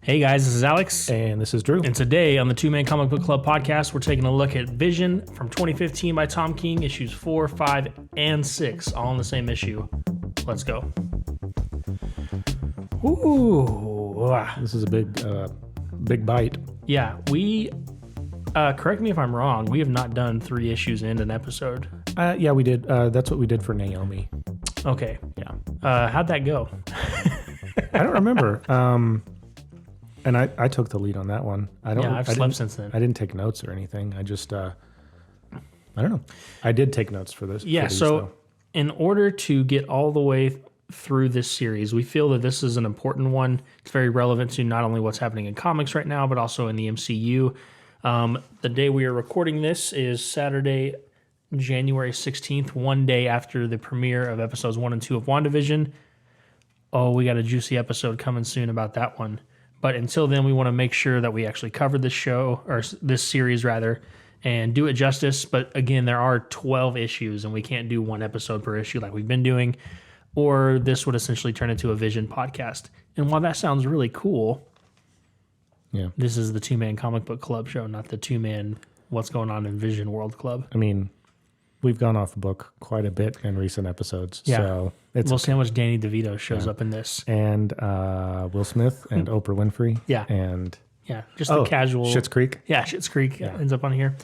Hey guys, this is Alex. And this is Drew. And today on the Two Man Comic Book Club podcast, we're taking a look at Vision from 2015 by Tom King, issues 4, 5, and 6, all in the same issue. Let's go. Ooh. This is a big bite. Yeah, we, correct me if I'm wrong, we have not done 3 issues in an episode. Yeah, we did. That's what we did for Naomi. Okay. Yeah. How'd that go? I don't remember. And I took the lead on that one. I've slept since then. I didn't take notes or anything. I just, I don't know. I did take notes for this. Yeah, so in order to get all the way through this series, we feel that this is an important one. It's very relevant to not only what's happening in comics right now, but also in the MCU. The day we are recording this is Saturday, January 16th, one day after the premiere of episodes 1 and 2 of WandaVision. Oh, we got a juicy episode coming soon about that one. But until then, we want to make sure that we actually cover this show, or this series rather, and do it justice. But again, there are 12 issues, and we can't do one episode per issue like we've been doing, or this would essentially turn into a Vision podcast. And while that sounds really cool, yeah, this is the Two-Man Comic Book Club show, not the Two-Man What's Going On in Vision World Club. I mean, we've gone off book quite a bit in recent episodes. Yeah. So we'll see how much Danny DeVito shows up in this. And Will Smith and Oprah Winfrey. Yeah. And just the casual. Schitt's Creek. Yeah, Schitt's Creek ends up on here.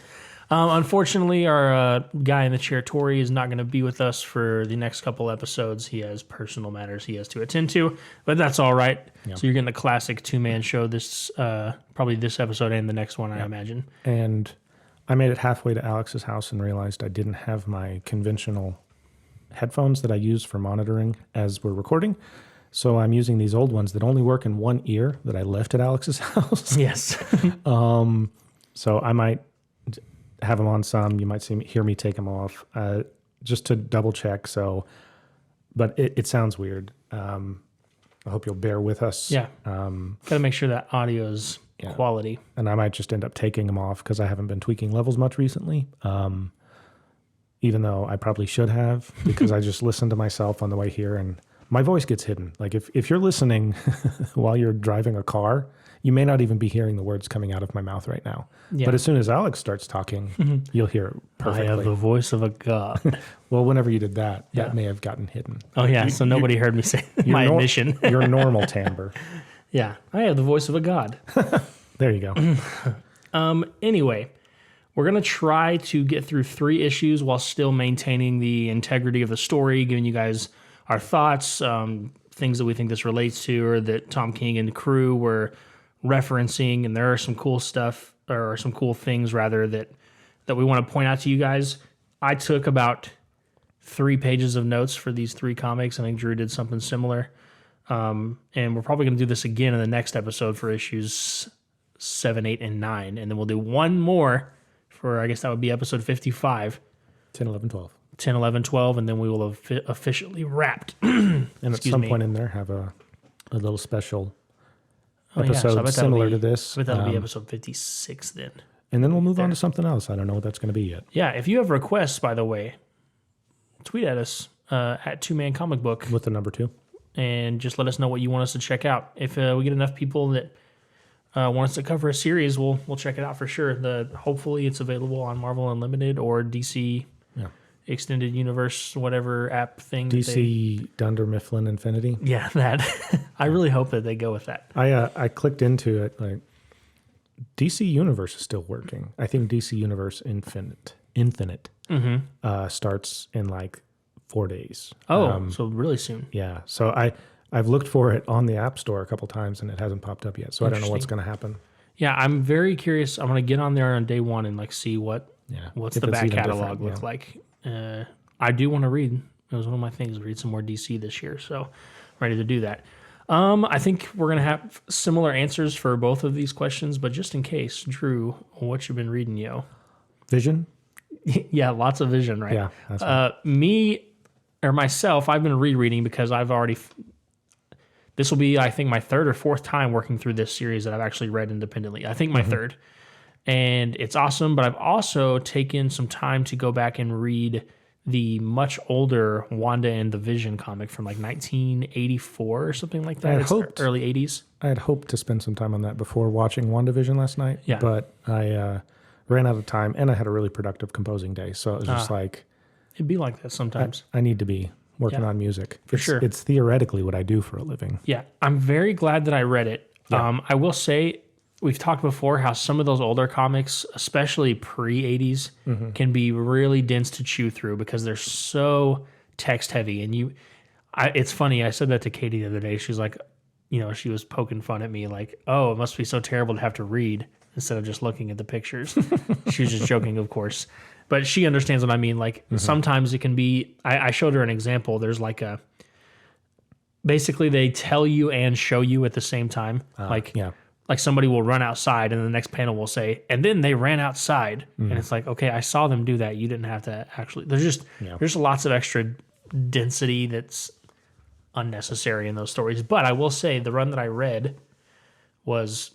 Unfortunately, our guy in the chair, Tori, is not going to be with us for the next couple episodes. He has personal matters he has to attend to, but that's all right. Yeah. So you're getting the classic two-man show this probably this episode and the next one, I imagine. And I made it halfway to Alex's house and realized I didn't have my conventional headphones that I use for monitoring as we're recording. So I'm using these old ones that only work in one ear that I left at Alex's house. Yes. So I might have them on some. You might hear me take them off just to double check. So, but it sounds weird. I hope you'll bear with us. Yeah. Got to make sure that audio's quality. And I might just end up taking them off because I haven't been tweaking levels much recently. Even though I probably should have, because I just listened to myself on the way here and my voice gets hidden. Like if you're listening while you're driving a car, you may not even be hearing the words coming out of my mouth right now. Yeah. But as soon as Alex starts talking, you'll hear it perfectly. I have the voice of a god. Well, whenever you did that, that may have gotten hidden. Oh, yeah. So nobody heard me say my admission. Your normal timbre. Yeah. I have the voice of a god. There you go. Anyway, we're going to try to get through 3 issues while still maintaining the integrity of the story, giving you guys our thoughts, things that we think this relates to or that Tom King and the crew were referencing. And there are some cool stuff, or some cool things rather, that we want to point out to you guys. I took about 3 pages of notes for these 3 comics. I think Drew did something similar. And we're probably going to do this again in the next episode for issues 7, 8, and 9. And then we'll do one more for, I guess that would be episode 55. 10, 11, 12. 10, 11, 12, and then we will have officially wrapped. And at some point in there, have a little special episode so similar to this. But that'll be episode 56 then. And then we'll move on to something else. I don't know what that's going to be yet. Yeah, if you have requests, by the way, tweet at us at Two Man Comic Book. With the number 2. And just let us know what you want us to check out. If we get enough people that want us to cover a series, we'll check it out for sure. Hopefully it's available on Marvel Unlimited or DC Extended Universe, whatever app thing. DC Dunder Mifflin Infinity. Yeah, that. I really hope that they go with that. I clicked into it. Like DC Universe is still working. I think DC Universe Infinite starts in like 4 days. Oh, so really soon. Yeah. So I've looked for it on the App Store a couple times and it hasn't popped up yet. So I don't know what's going to happen. Yeah, I'm very curious. I'm going to get on there on day 1 and see what's the back catalog look like. I do want to read. It was one of my things. Read some more DC this year. So ready to do that. I think we're going to have similar answers for both of these questions, but just in case, Drew, what you been reading, yo? Vision? Yeah, lots of Vision, right? Yeah. That's right. Me or myself, I've been rereading because I've already... This will be, I think, my 3rd or 4th time working through this series that I've actually read independently. I think my 3rd. And it's awesome, but I've also taken some time to go back and read the much older Wanda and the Vision comic from like 1984 or something like that. It's early 80s. I had hoped to spend some time on that before watching WandaVision last night, but I ran out of time, and I had a really productive composing day. So it was just like... It'd be like that sometimes. I need to be working on music. For sure. It's theoretically what I do for a living. Yeah, I'm very glad that I read it. Yeah. I will say, we've talked before how some of those older comics, especially pre-80s, can be really dense to chew through because they're so text-heavy. And it's funny, I said that to Katie the other day. She's like, she was poking fun at me like, oh, it must be so terrible to have to read instead of just looking at the pictures. She was just joking, of course. But she understands what I mean. Like, sometimes it can be... I showed her an example. There's like basically, they tell you and show you at the same time. Like somebody will run outside and the next panel will say, and then they ran outside. And it's like, okay, I saw them do that. You didn't have to actually... There's lots of extra density that's unnecessary in those stories. But I will say the run that I read was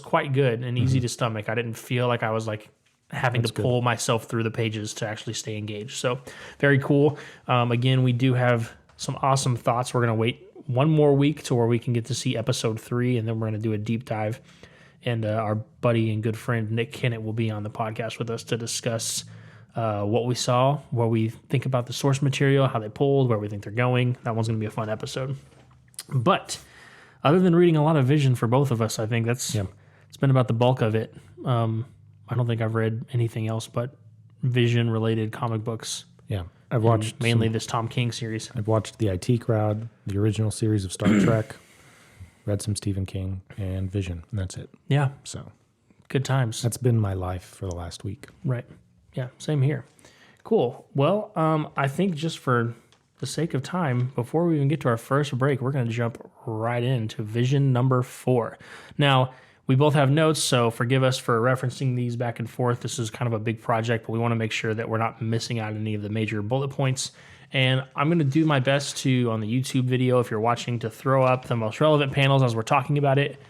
quite good and easy to stomach. I didn't feel like I was like having to pull myself through the pages to actually stay engaged. So very cool. Again, we do have some awesome thoughts. We're going to wait one more week to where we can get to see episode 3, and then we're going to do a deep dive. And our buddy and good friend Nick Kennett will be on the podcast with us to discuss what we saw, what we think about the source material, how they pulled, where we think they're going. That one's going to be a fun episode. But other than reading a lot of Vision for both of us, I think it's been about the bulk of it. I don't think I've read anything else but Vision-related comic books. Yeah, I've watched mainly this Tom King series. I've watched the IT Crowd, the original series of Star Trek, read some Stephen King, and Vision, and that's it. Yeah. So good times. That's been my life for the last week. Right. Yeah, same here. Cool. Well, I think just for the sake of time, before we even get to our first break, we're going to jump right into Vision number 4. Now, we both have notes, so forgive us for referencing these back and forth. This is kind of a big project, but we want to make sure that we're not missing out on any of the major bullet points. And I'm going to do my best to, on the YouTube video, if you're watching, to throw up the most relevant panels as we're talking about it.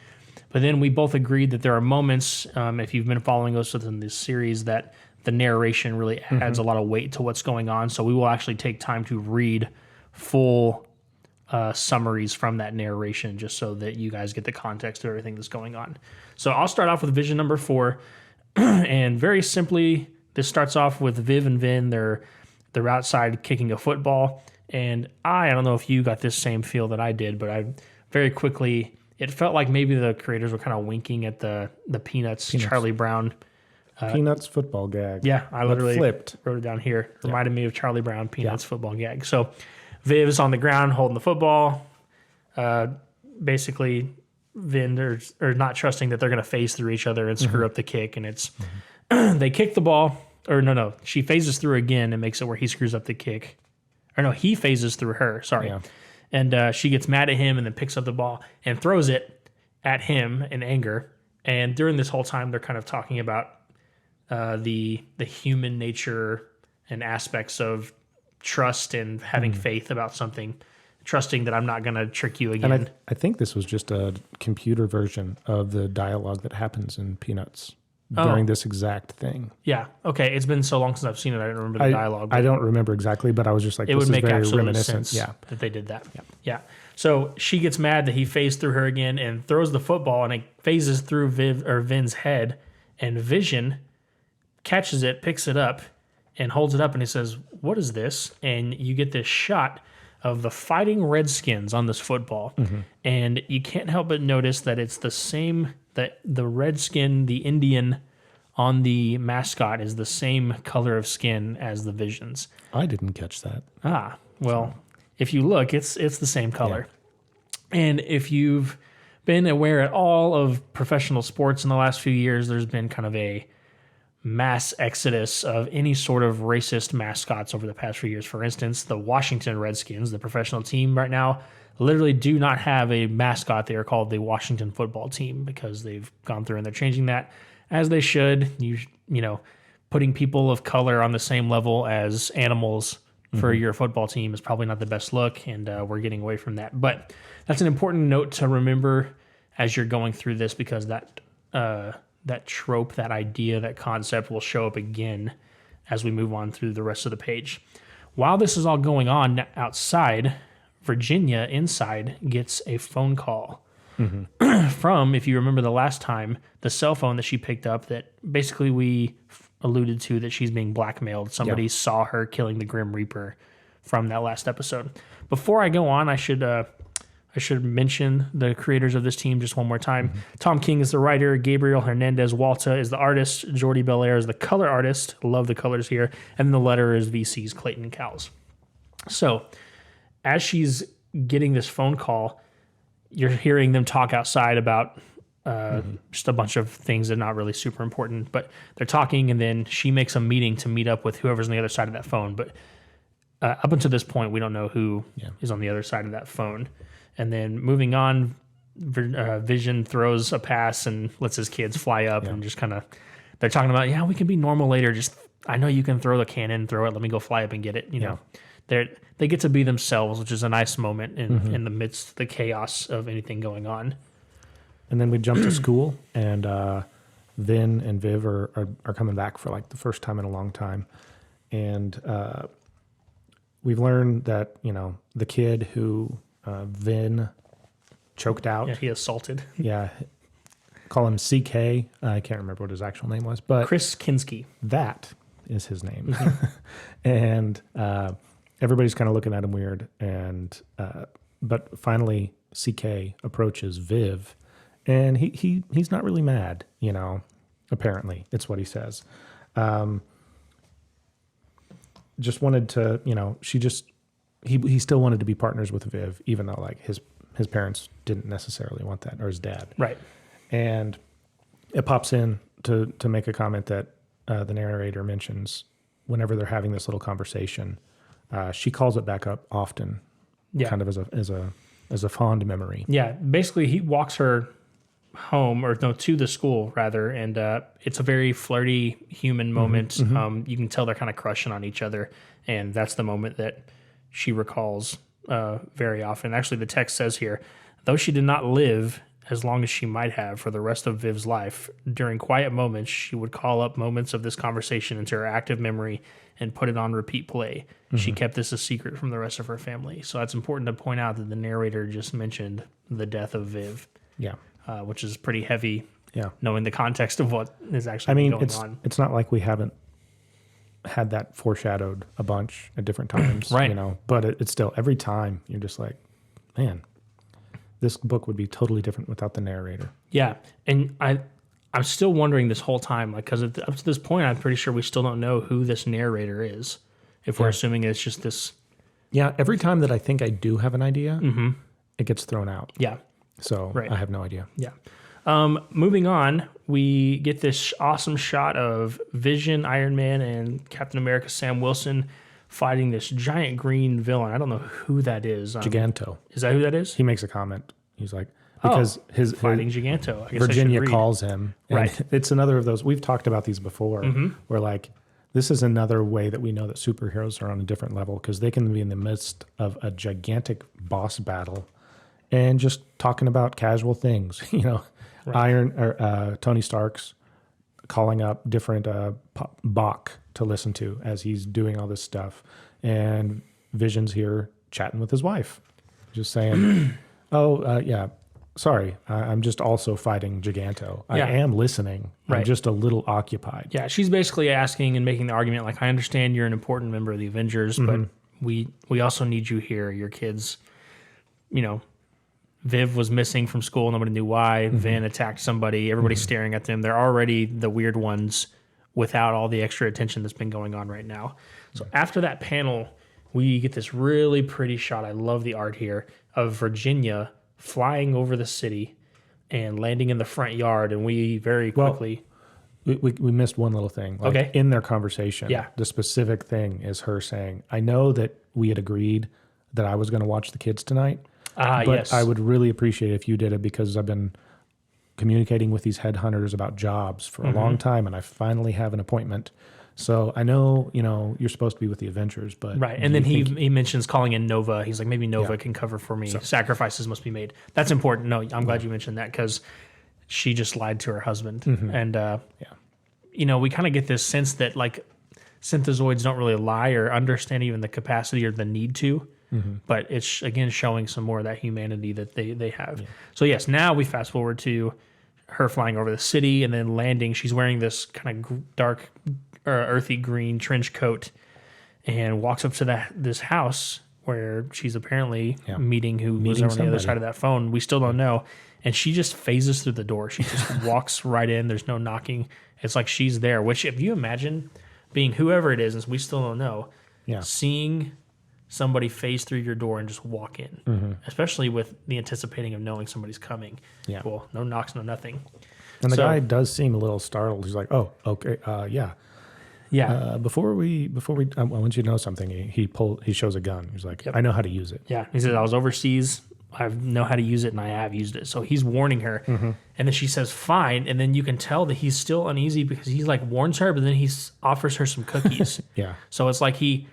But then we both agreed that there are moments, if you've been following us within this series, that the narration really adds a lot of weight to what's going on. So we will actually take time to read full summaries from that narration just so that you guys get the context of everything that's going on. So I'll start off with Vision number 4. And very simply, this starts off with Viv and Vin. They're outside kicking a football. And I don't know if you got this same feel that I did, but I very quickly, it felt like maybe the creators were kind of winking at the Peanuts. Charlie Brown. Peanuts football gag. Yeah, I literally wrote it down here. Reminded me of Charlie Brown Peanuts football gag. So Viv's on the ground holding the football. Basically, Vin are not trusting that they're going to phase through each other and screw up the kick. And it's they kick the ball. Or no. She phases through again and makes it where he screws up the kick. Or no, he phases through her. Sorry. Yeah. And she gets mad at him and then picks up the ball and throws it at him in anger. And during this whole time, they're kind of talking about the human nature and aspects of trust and having faith about something, trusting that I'm not going to trick you again. And I think this was just a computer version of the dialogue that happens in Peanuts during this exact thing. Yeah. Okay. It's been so long since I've seen it. I don't remember the dialogue. I don't remember exactly, but I was just like, it this would make very absolute reminiscent. sense that they did that. Yeah. So she gets mad that he phased through her again and throws the football, and it phases through Vin's head, and Vision catches it, picks it up, and holds it up, and he says, "What is this?" And you get this shot of the Fighting Redskins on this football, and you can't help but notice that it's the same, that the redskin, the Indian on the mascot is the same color of skin as the Visions. I didn't catch that. Well, if you look, it's the same color. Yeah. And if you've been aware at all of professional sports in the last few years, there's been kind of a mass exodus of any sort of racist mascots over the past few years. For instance, the Washington Redskins, the professional team right now, literally do not have a mascot. They are called the Washington Football Team because they've gone through and they're changing that, as they should. You know, putting people of color on the same level as animals for your football team is probably not the best look, and we're getting away from that. But that's an important note to remember as you're going through this, because that trope, that idea, that concept will show up again as we move on through the rest of the page. While this is all going on outside, Virginia inside gets a phone call from, if you remember the last time, the cell phone that she picked up that basically we alluded to that she's being blackmailed. Somebody saw her killing the Grim Reaper from that last episode. Before I go on, I should mention the creators of this team just one more time. Tom King is the writer. Gabriel Hernandez Walta is the artist. Jordie Bellaire is the color artist. Love the colors here. And the letter is VC's Clayton and Cowles. So as she's getting this phone call, you're hearing them talk outside about just a bunch of things that are not really super important. But they're talking, and then she makes a meeting to meet up with whoever's on the other side of that phone. But up until this point, we don't know who is on the other side of that phone. And then moving on, Vision throws a pass and lets his kids fly up and just kind of, they're talking about, we can be normal later. Just, I know you can throw the cannon, throw it. Let me go fly up and get it. You know, they get to be themselves, which is a nice moment in the midst of the chaos of anything going on. And then we jump to school, and Vin and Viv are coming back for like the first time in a long time. And we've learned that, the kid who Vin choked out. Yeah, he assaulted. Call him CK. I can't remember what his actual name was, but Chris Kinski. That is his name. And everybody's kind of looking at him weird. And but finally, CK approaches Viv, and he's not really mad. Apparently, it's what he says. Just wanted to, he still wanted to be partners with Viv, even though like his parents didn't necessarily want that, or his dad. Right. And it pops in to make a comment that the narrator mentions whenever they're having this little conversation. She calls it back up often, kind of as a fond memory. Yeah, basically he walks her home, or no, to the school rather, and it's a very flirty human moment. You can tell they're kind of crushing on each other, and that's the moment that she recalls very often. Actually, the text says here, though she did not live as long as she might have for the rest of Viv's life, during quiet moments, she would call up moments of this conversation into her active memory and put it on repeat play. She kept this a secret from the rest of her family. So that's important to point out that the narrator just mentioned the death of Viv. Yeah. Which is pretty heavy, Yeah. knowing the context of what is actually going on. It's not like we haven't had that foreshadowed a bunch at different times, Right. But it's still, every time you're just like, man, this book would be totally different without the narrator. Yeah, and I'm still wondering this whole time, like, because up to this point, I'm pretty sure we still don't know who this narrator is, if we're assuming it's just this. Yeah, every time that I think I do have an idea, it gets thrown out. Yeah. So I have no idea. Yeah. Moving on, we get this awesome shot of Vision, Iron Man, and Captain America Sam Wilson fighting this giant green villain. I don't know who that is. Giganto. Is that who that is? He makes a comment. He's like, because his fighting Giganto. I guess Virginia I should read. calls him. And Right. It's another of those. We've talked about these before where like, this is another way that we know that superheroes are on a different level, because they can be in the midst of a gigantic boss battle and just talking about casual things, Tony Stark's calling up different Bach to listen to as he's doing all this stuff. And Vision's here chatting with his wife, just saying, sorry, I'm just also fighting Giganto. I am listening. Right. I'm just a little occupied. Yeah, she's basically asking and making the argument, like, I understand you're an important member of the Avengers, but we also need you here. Your kids, Viv was missing from school. Nobody knew why. Vin attacked somebody. Everybody's staring at them. They're already the weird ones without all the extra attention that's been going on right now. So after that panel, we get this really pretty shot. I love the art here of Virginia flying over the city and landing in the front yard. And we very quickly... We missed one little thing. Okay. In their conversation, the specific thing is her saying, I know that we had agreed that I was going to watch the kids tonight, but yes. I would really appreciate if you did it, because I've been communicating with these headhunters about jobs for a long time, and I finally have an appointment. So I know, you're supposed to be with the Avengers, but... Right, and then he mentions calling in Nova. He's like, maybe Nova can cover for me. So, sacrifices must be made. That's important. No, I'm glad you mentioned that, because she just lied to her husband. And, we kind of get this sense that, like, synthezoids don't really lie or understand even the capacity or the need to. But it's, again, showing some more of that humanity that they have. Yeah. So, yes, now we fast forward to her flying over the city and then landing. She's wearing this kind of dark, earthy green trench coat and walks up to this house where she's apparently meeting was on the other side of that phone. We still don't know. And she just phases through the door. She just walks right in. There's no knocking. It's like she's there, which if you imagine being whoever it is, and we still don't know, seeing somebody phase through your door and just walk in, especially with the anticipating of knowing somebody's coming. Yeah. Well, no knocks, no nothing. And the guy does seem a little startled. He's like, "Oh, okay, yeah." Yeah. Before we, I want you to know something. He shows a gun. He's like, I know how to use it. Yeah. He says, I was overseas. I know how to use it, and I have used it. So he's warning her, and then she says, "Fine." And then you can tell that he's still uneasy because he like warns her, but then he offers her some cookies. Yeah. So it's like he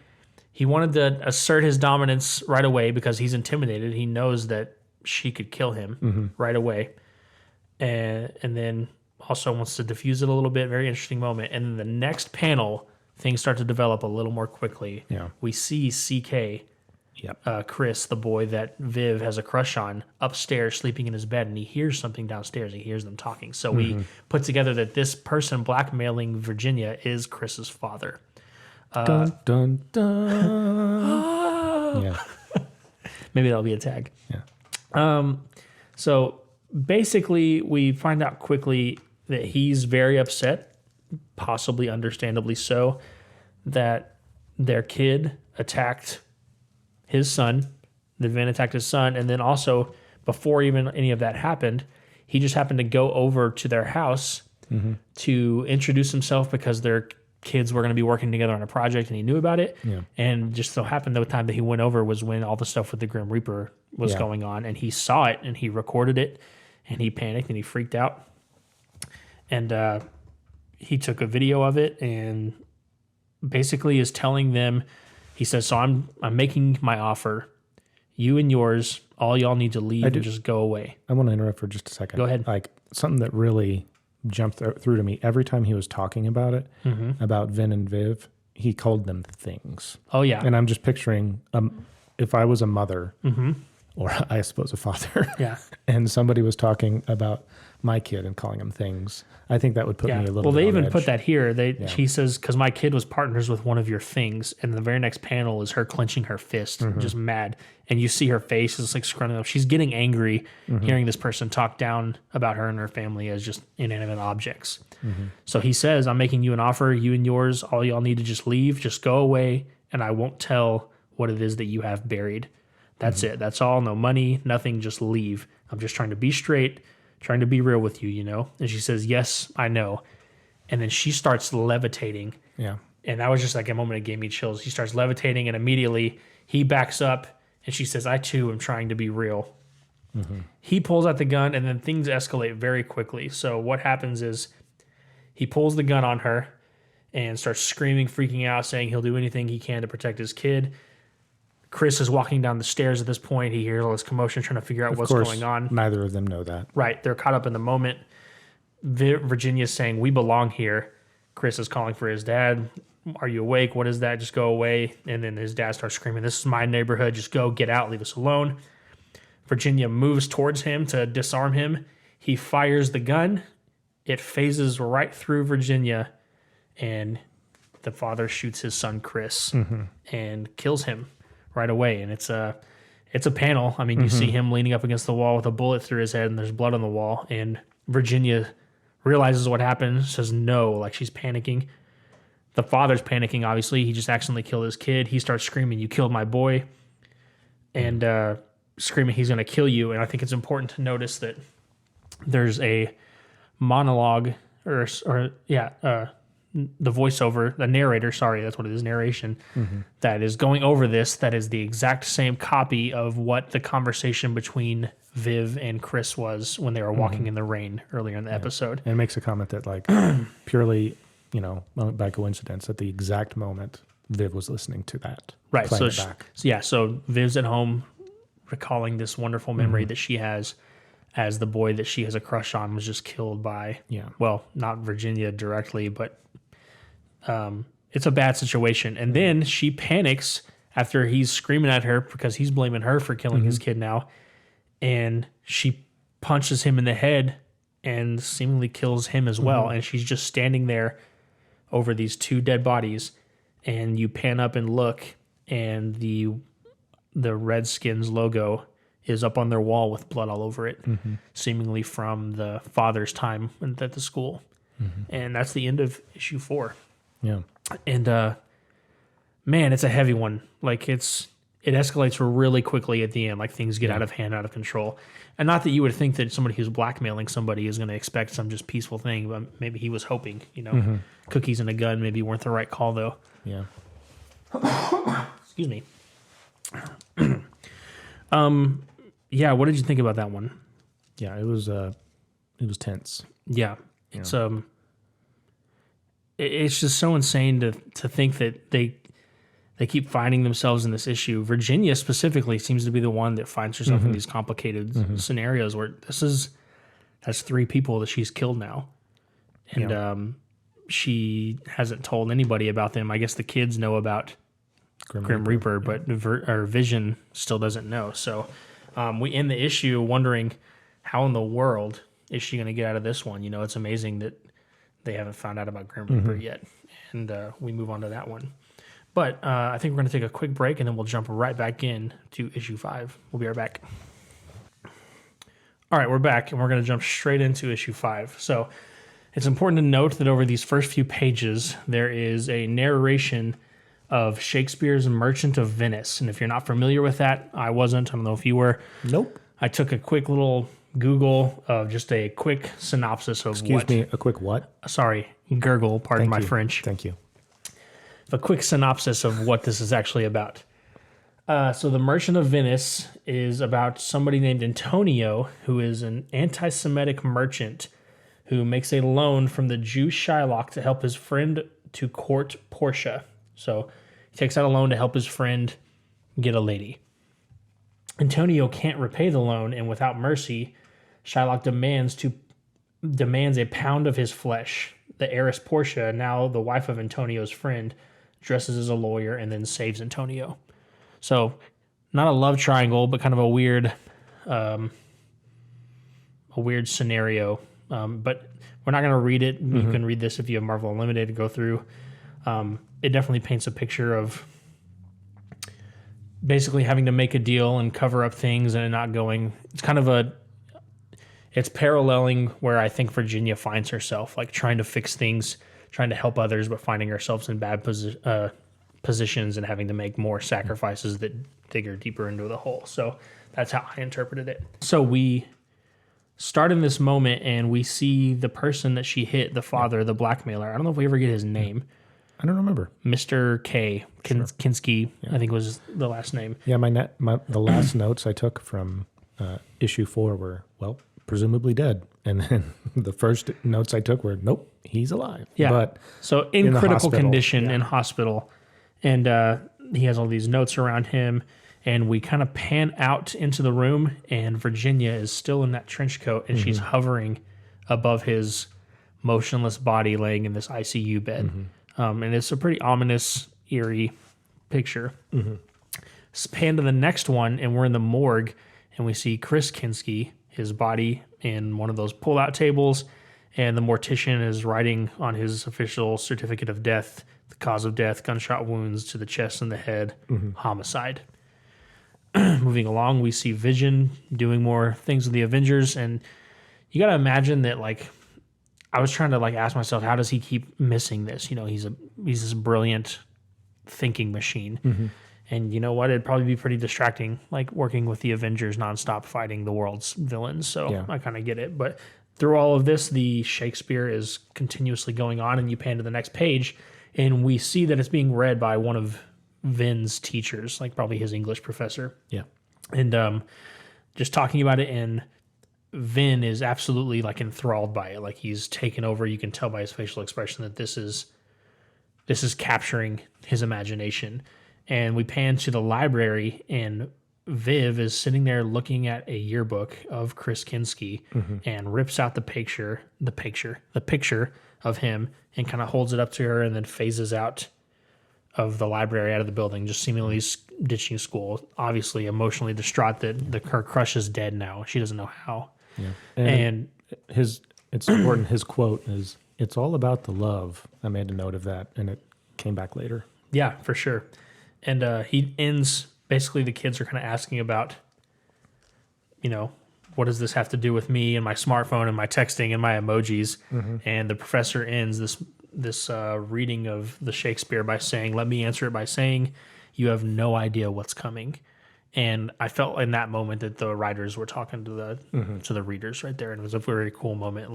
wanted to assert his dominance right away because he's intimidated. He knows that she could kill him right away, and then also wants to diffuse it a little bit. Very interesting moment. And then the next panel, things start to develop a little more quickly. Yeah. We see CK, Chris, the boy that Viv has a crush on, upstairs sleeping in his bed, and he hears something downstairs. He hears them talking. So we put together that this person blackmailing Virginia is Chris's father. Dun, dun, dun. Yeah. Maybe that'll be a tag. Yeah. So basically, we find out quickly that he's very upset, possibly understandably so, that their kid attacked his son. The van attacked his son, and then also, before even any of that happened, he just happened to go over to their house to introduce himself because their kids were going to be working together on a project, and he knew about it. Yeah. And just so happened the time that he went over was when all the stuff with the Grim Reaper was going on, and he saw it, and he recorded it, and he panicked, and he freaked out. And he took a video of it and basically is telling them, he says, so I'm making my offer. You and yours, all y'all need to leave and just go away. I want to interrupt for just a second. Go ahead. Like, something that really jumped through to me every time he was talking about it, about Vin and Viv, he called them things. Oh, yeah. And I'm just picturing if I was a mother, or I suppose a father, and somebody was talking about my kid and calling him things, I think that would put me a little bit on they even edge. put that here. She says, because my kid was partners with one of your things, and the very next panel is her clenching her fist, just mad. And you see her face is like scrunching up. She's getting angry hearing this person talk down about her and her family as just inanimate objects. So he says, I'm making you an offer. You and yours, all y'all need to just leave. Just go away, and I won't tell what it is that you have buried. That's it. That's all. No money, nothing. Just leave. I'm just trying to be straight, trying to be real with you, you know? And she says, yes, I know. And then she starts levitating. Yeah. And that was just like a moment that gave me chills. He starts levitating, and immediately he backs up, and she says, I too am trying to be real. He pulls out the gun, and then things escalate very quickly. So what happens is he pulls the gun on her and starts screaming, freaking out, saying he'll do anything he can to protect his kid. Chris is walking down the stairs at this point. He hears all this commotion, trying to figure out what's going on. Neither of them know that. Right. They're caught up in the moment. Virginia's saying, we belong here. Chris is calling for his dad. Are you awake? What is that? Just go away. And then his dad starts screaming, this is my neighborhood. Just go, get out, leave us alone. Virginia moves towards him to disarm him. He fires the gun. It phases right through Virginia, and the father shoots his son, Chris, and kills him right away. And it's a panel. I mean, you see him leaning up against the wall with a bullet through his head, and there's blood on the wall. And Virginia realizes what happened, says no, like she's panicking. The father's panicking, obviously. He just accidentally killed his kid. He starts screaming, you killed my boy. And screaming, he's going to kill you. And I think it's important to notice that there's a monologue, the voiceover, the narrator, sorry, that's what it is, narration, that is going over this, that is the exact same copy of what the conversation between Viv and Chris was when they were walking in the rain earlier in the episode. And it makes a comment that, like, purely, by coincidence, at the exact moment, Viv was listening to that. Right. So Viv's at home recalling this wonderful memory that she has as the boy that she has a crush on was just killed by, well, not Virginia directly, but it's a bad situation. And then she panics after he's screaming at her because he's blaming her for killing his kid now. And she punches him in the head and seemingly kills him as well. And she's just standing there over these two dead bodies. And you pan up and look, and the Redskins logo is up on their wall with blood all over it, seemingly from the father's time at the school. And that's the end of issue 4. Yeah. And man, it's a heavy one. Like it escalates really quickly at the end. Like things get out of hand, out of control. And not that you would think that somebody who's blackmailing somebody is going to expect some just peaceful thing, but maybe he was hoping. Cookies and a gun maybe weren't the right call though. Yeah. Excuse me. Yeah. What did you think about that one? Yeah, it was tense. Yeah. It's just so insane to think that they keep finding themselves in this issue. Virginia specifically seems to be the one that finds herself in these complicated scenarios where that's 3 people that she's killed now. And she hasn't told anybody about them. I guess the kids know about Grim Reaper, but Vision still doesn't know. So we end the issue wondering how in the world is she going to get out of this one? It's amazing that they haven't found out about Grim Reaper yet. And we move on to that one. But I think we're going to take a quick break, and then we'll jump right back in to issue 5. We'll be right back. All right, we're back, and we're going to jump straight into issue 5. So it's important to note that over these first few pages, there is a narration of Shakespeare's Merchant of Venice. And if you're not familiar with that, I wasn't. I don't know if you were. Nope. I took a quick little Google of just a quick synopsis of Excuse me, a quick what? Sorry, gurgle, pardon my French. Thank you. A quick synopsis of what this is actually about. So the Merchant of Venice is about somebody named Antonio, who is an anti-Semitic merchant who makes a loan from the Jew Shylock to help his friend to court Portia. So he takes out a loan to help his friend get a lady. Antonio can't repay the loan, and without mercy, Shylock demands a pound of his flesh. The heiress Portia, now the wife of Antonio's friend, dresses as a lawyer and then saves Antonio. So, not a love triangle, but kind of a weird scenario. But we're not going to read it. You can read this if you have Marvel Unlimited to go through. It definitely paints a picture of basically having to make a deal and cover up things and it not going. It's kind of it's paralleling where I think Virginia finds herself, like trying to fix things, trying to help others, but finding ourselves in bad positions and having to make more sacrifices that dig her deeper into the hole. So that's how I interpreted it. So we start in this moment and we see the person that she hit, the father, the blackmailer. I don't know if we ever get his name. I don't remember. Mr. K. Kinski, I think was the last name. Yeah, the last notes I took from issue 4 were, presumably dead. And then the first notes I took were, nope, he's alive. Yeah. But so in critical condition in hospital. And he has all these notes around him. And we kind of pan out into the room, and Virginia is still in that trench coat, and she's hovering above his motionless body laying in this ICU bed. And it's a pretty ominous, eerie picture. Pan to the next one, and we're in the morgue, and we see Chris Kinski, his body in one of those pull-out tables, and the mortician is writing on his official certificate of death, the cause of death, gunshot wounds to the chest and the head, homicide. Moving along, we see Vision doing more things with the Avengers, and you got to imagine that, I was trying to ask myself, how does he keep missing this? He's this brilliant thinking machine. And you know what? It'd probably be pretty distracting, working with the Avengers nonstop fighting the world's villains. So yeah. I kind of get it. But through all of this, the Shakespeare is continuously going on, and you pan to the next page, and we see that it's being read by one of Vin's teachers, probably his English professor. Yeah. And just talking about it, and Vin is absolutely enthralled by it. He's taken over. You can tell by his facial expression that this is capturing his imagination. And we pan to the library, and Viv is sitting there looking at a yearbook of Chris Kinski and rips out the picture of him and kind of holds it up to her and then phases out of the library, out of the building, just seemingly ditching school. Obviously, emotionally distraught that her crush is dead now. She doesn't know how. Yeah. And it's important. His quote is, "It's all about the love." I made a note of that, and it came back later. Yeah, for sure. And he ends, basically the kids are kind of asking about, what does this have to do with me and my smartphone and my texting and my emojis? And the professor ends this reading of the Shakespeare by saying, let me answer it by saying, you have no idea what's coming. And I felt in that moment that the writers were talking to the readers right there. And it was a very cool moment.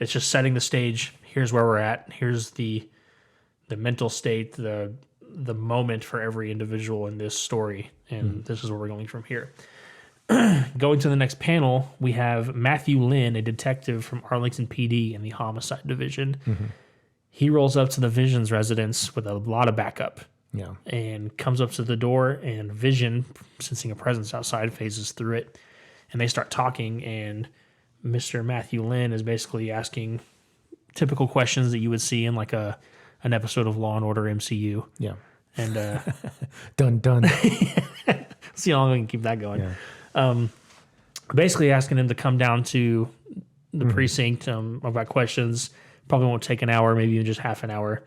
It's just setting the stage. Here's where we're at. Here's the mental state, the moment for every individual in this story. And this is where we're going from here. Going to the next panel, we have Matthew Lynn, a detective from Arlington PD in the Homicide Division. He rolls up to the Vision's residence with a lot of backup. Yeah. And comes up to the door, and Vision, sensing a presence outside, phases through it. And they start talking, and Mr. Matthew Lynn is basically asking typical questions that you would see in like an episode of Law & Order MCU. Yeah. And done. see how long we can keep that going. Yeah. Basically asking him to come down to the precinct. I've got questions. Probably won't take an hour, maybe even just half an hour.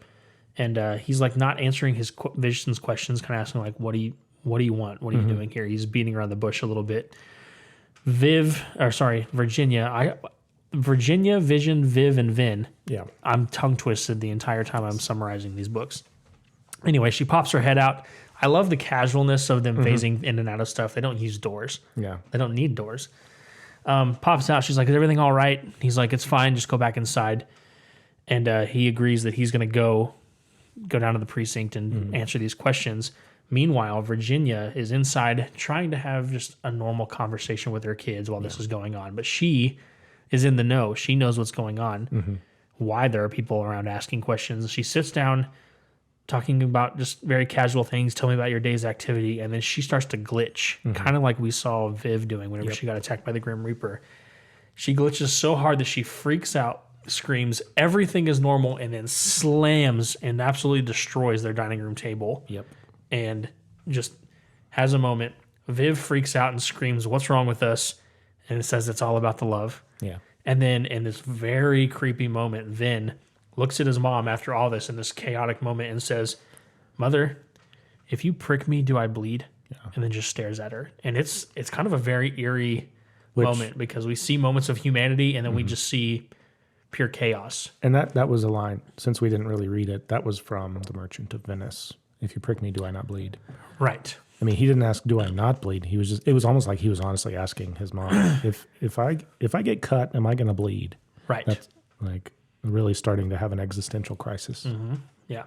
And he's like not answering his Vision's questions, kind of asking like, what do you want? What are you doing here? He's beating around the bush a little bit. Virginia, Vision, Viv, and Vin. Yeah. I'm tongue twisted the entire time I'm summarizing these books. Anyway, she pops her head out. I love the casualness of them phasing in and out of stuff. They don't use doors. Yeah. They don't need doors. Pops out. She's like, is everything all right? He's like, it's fine. Just go back inside. And he agrees that he's going to go down to the precinct and answer these questions. Meanwhile, Virginia is inside trying to have just a normal conversation with her kids while this is going on. But she is in the know. She knows what's going on, why there are people around asking questions. She sits down talking about just very casual things. Tell me about your day's activity. And then she starts to glitch, kind of like we saw Viv doing whenever she got attacked by the Grim Reaper. She glitches so hard that she freaks out, screams, everything is normal, and then slams and absolutely destroys their dining room table. Yep. And just has a moment. Viv freaks out and screams, what's wrong with us? And it says it's all about the love. Yeah. And then in this very creepy moment, Vin looks at his mom after all this in this chaotic moment and says, Mother, if you prick me, do I bleed? Yeah. And then just stares at her. And it's kind of a very eerie moment because we see moments of humanity and then we just see pure chaos. And that was a line, since we didn't really read it, that was from The Merchant of Venice. If you prick me, do I not bleed? Right. I mean, he didn't ask, do I not bleed? It was almost like he was honestly asking his mom, if I get cut, am I going to bleed? Right. That's like really starting to have an existential crisis. Yeah.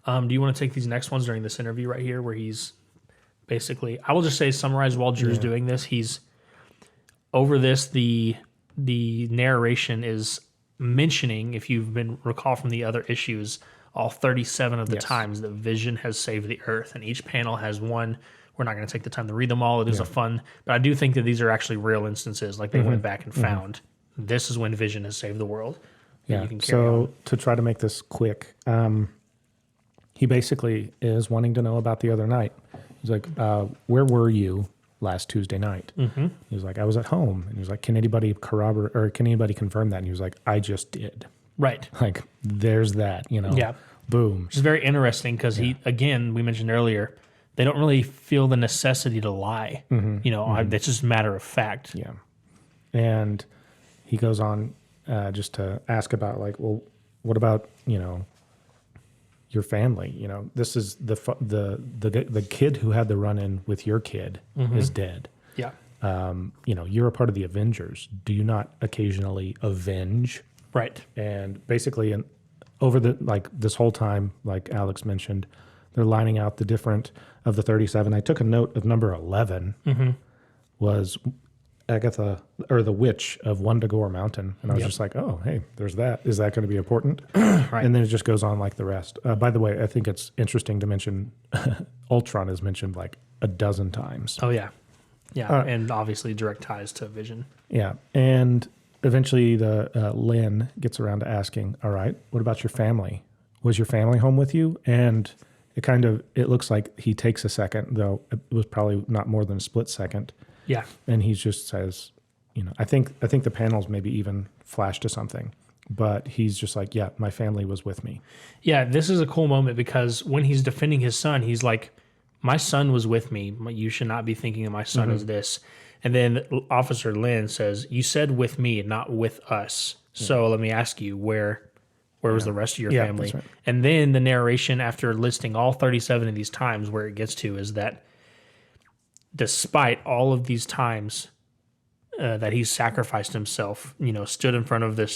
Do you want to take these next ones during this interview right here where he's basically, I will just say summarize while Drew's doing this. He's over this, the narration is mentioning, if you've been recall from the other issues, all 37 of the times that Vision has saved the Earth. And each panel has one. We're not going to take the time to read them all. It is a fun, but I do think that these are actually real instances. Like they went back and found this is when Vision has saved the world. Yeah. You can carry on. To try to make this quick, he basically is wanting to know about the other night. He's like, where were you last Tuesday night? He was like, I was at home. And he was like, can anybody corroborate or can anybody confirm that? And he was like, I just did. Right. Like, there's that, Yeah. Boom. Which is very interesting because we mentioned earlier, they don't really feel the necessity to lie. It's just a matter of fact. Yeah. And he goes on just to ask about, like, well, what about, your family? This is the kid who had the run-in with your kid is dead. Yeah. You're a part of the Avengers. Do you not occasionally avenge? Right. And basically, over this whole time, like Alex mentioned, they're lining out the different of the 37. I took a note of number 11 was Agatha, or the Witch of Wundagore Mountain. And I was just like, oh, hey, there's that. Is that going to be important? Right. And then it just goes on like the rest. By the way, I think it's interesting to mention Ultron is mentioned like a dozen times. Oh, yeah. Yeah, and obviously direct ties to Vision. Yeah, and eventually the Lynn gets around to asking, all right, what about your family? Was your family home with you? And it looks like he takes a second, though it was probably not more than a split second. Yeah. And he just says, I think the panels maybe even flash to something, but he's just like, yeah, my family was with me. Yeah, this is a cool moment because when he's defending his son, he's like, my son was with me. You should not be thinking that my son is this. And then Officer Lynn says, you said with me, not with us. So let me ask you, where was the rest of your family? That's right. And then the narration after listing all 37 of these times where it gets to is that despite all of these times that he's sacrificed himself, stood in front of the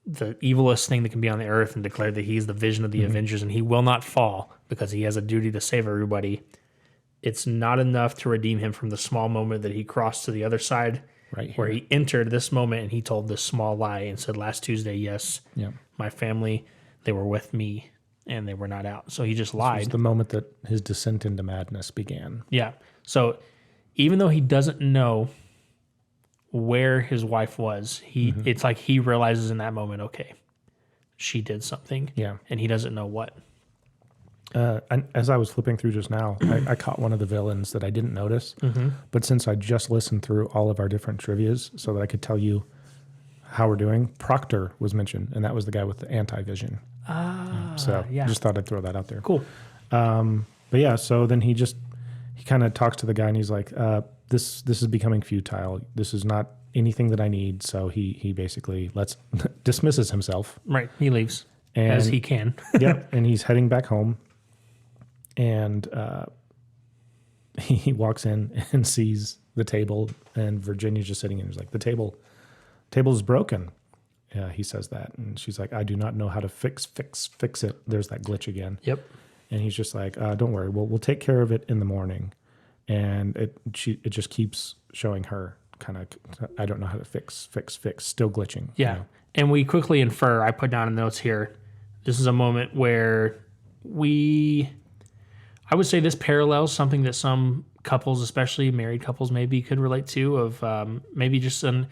evilest thing that can be on the earth and declared that he's the vision of the Avengers and he will not fall because he has a duty to save everybody. It's not enough to redeem him from the small moment that he crossed to the other side, Right where he entered this moment and he told this small lie and said, last Tuesday, yes, my family, they were with me and they were not out. So he just lied. It's the moment that his descent into madness began. Yeah. So even though he doesn't know where his wife was, it's like he realizes in that moment, okay, she did something. Yeah. And he doesn't know what. And as I was flipping through just now, I caught one of the villains that I didn't notice. But since I just listened through all of our different trivias so that I could tell you how we're doing, Proctor was mentioned, and that was the guy with the anti-vision. So just thought I'd throw that out there. Cool. But yeah, so then he kind of talks to the guy and he's like, this is becoming futile. This is not anything that I need. So he basically dismisses himself. Right. He leaves And, as he can. and he's heading back home. And he walks in and sees the table, and Virginia's just sitting in. He's like, the table is broken. He says that, and she's like, I do not know how to fix it. There's that glitch again. Yep. And he's just like, don't worry, we'll take care of it in the morning. And it just keeps showing her kind of, I don't know how to fix, still glitching. Yeah. And we quickly infer, I put down in notes here, this is a moment where I would say this parallels something that some couples, especially married couples, maybe could relate to, of maybe just a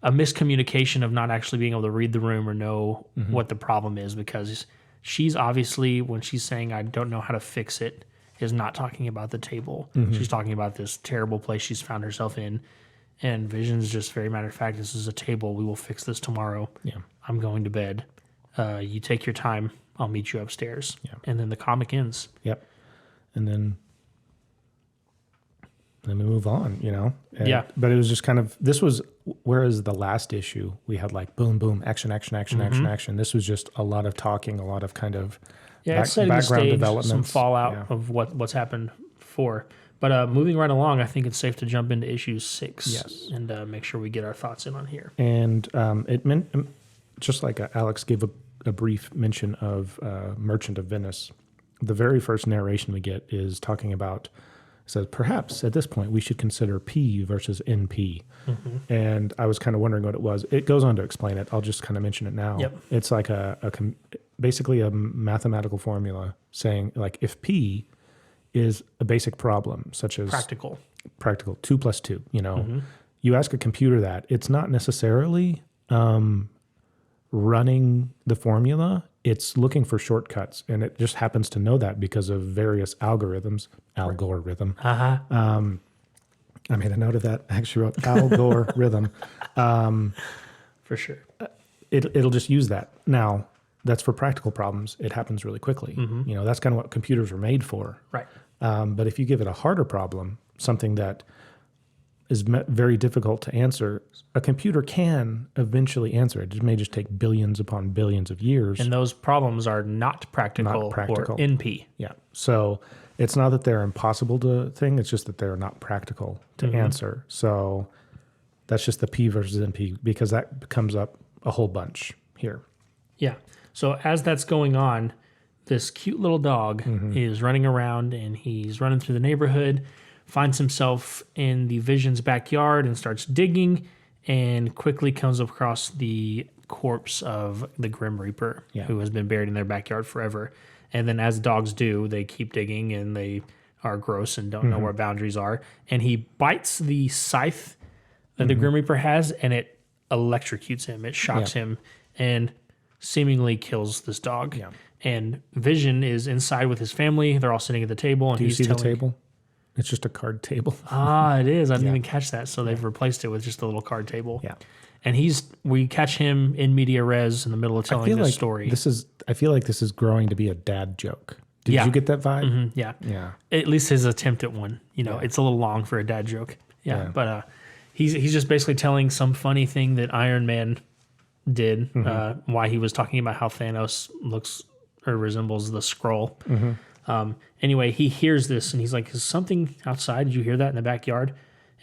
miscommunication of not actually being able to read the room or know what the problem is, because she's obviously, when she's saying, I don't know how to fix it, is not talking about the table. She's talking about this terrible place she's found herself in. And Vision's just very matter of fact, this is a table. We will fix this tomorrow. Yeah. I'm going to bed. You take your time. I'll meet you upstairs. Yeah. And then the comic ends. Yep. And then we move on, But it was just kind of, whereas the last issue, we had like boom, boom, action. This was just a lot of talking, a lot of kind of it's setting the stage, development. Some fallout of what's happened before. But moving right along, I think it's safe to jump into issue 6 and make sure we get our thoughts in on here. And it meant, just like Alex gave a brief mention of Merchant of Venice, the very first narration we get is talking about, says, perhaps at this point we should consider P versus NP. And I was kind of wondering what it was. It goes on to explain it. I'll just kind of mention it now. Yep. It's like basically a mathematical formula saying, like, if P is a basic problem, such as practical 2 plus 2, you ask a computer that, it's not necessarily running the formula. It's looking for shortcuts, and it just happens to know that because of various algorithms. Algorithm. I made a note of that. I actually wrote algorithm. For sure. It'll just use that. Now, that's for practical problems. It happens really quickly. That's kind of what computers are made for. Right. But if you give it a harder problem, something that is very difficult to answer, a computer can eventually answer it. It may just take billions upon billions of years. And those problems are not practical or NP. Yeah. So it's not that they're impossible to think, it's just that they're not practical to answer. So that's just the P versus NP, because that comes up a whole bunch here. Yeah. So as that's going on, this cute little dog is running around, and he's running through the neighborhood, finds himself in the Vision's backyard and starts digging, and quickly comes across the corpse of the Grim Reaper, who has been buried in their backyard forever. And then, as dogs do, they keep digging, and they are gross and don't know where boundaries are. And he bites the scythe that the Grim Reaper has, and it electrocutes him. It shocks him. And seemingly kills this dog. Yeah. And Vision is inside with his family. They're all sitting at the table. And Do you he's see telling, the table? It's just a card table. It is. I didn't even catch that. So they've replaced it with just a little card table. Yeah. And we catch him in media res in the middle of telling this story. I feel like this is growing to be a dad joke. Did Yeah. you get that vibe? Mhm, yeah. Yeah. At least his attempt at one. It's a little long for a dad joke. Yeah. Yeah. But he's just basically telling some funny thing that Iron Man did, why he was talking about how Thanos looks or resembles the Skrull. Anyway, he hears this and he's like, is something outside? Did you hear that in the backyard?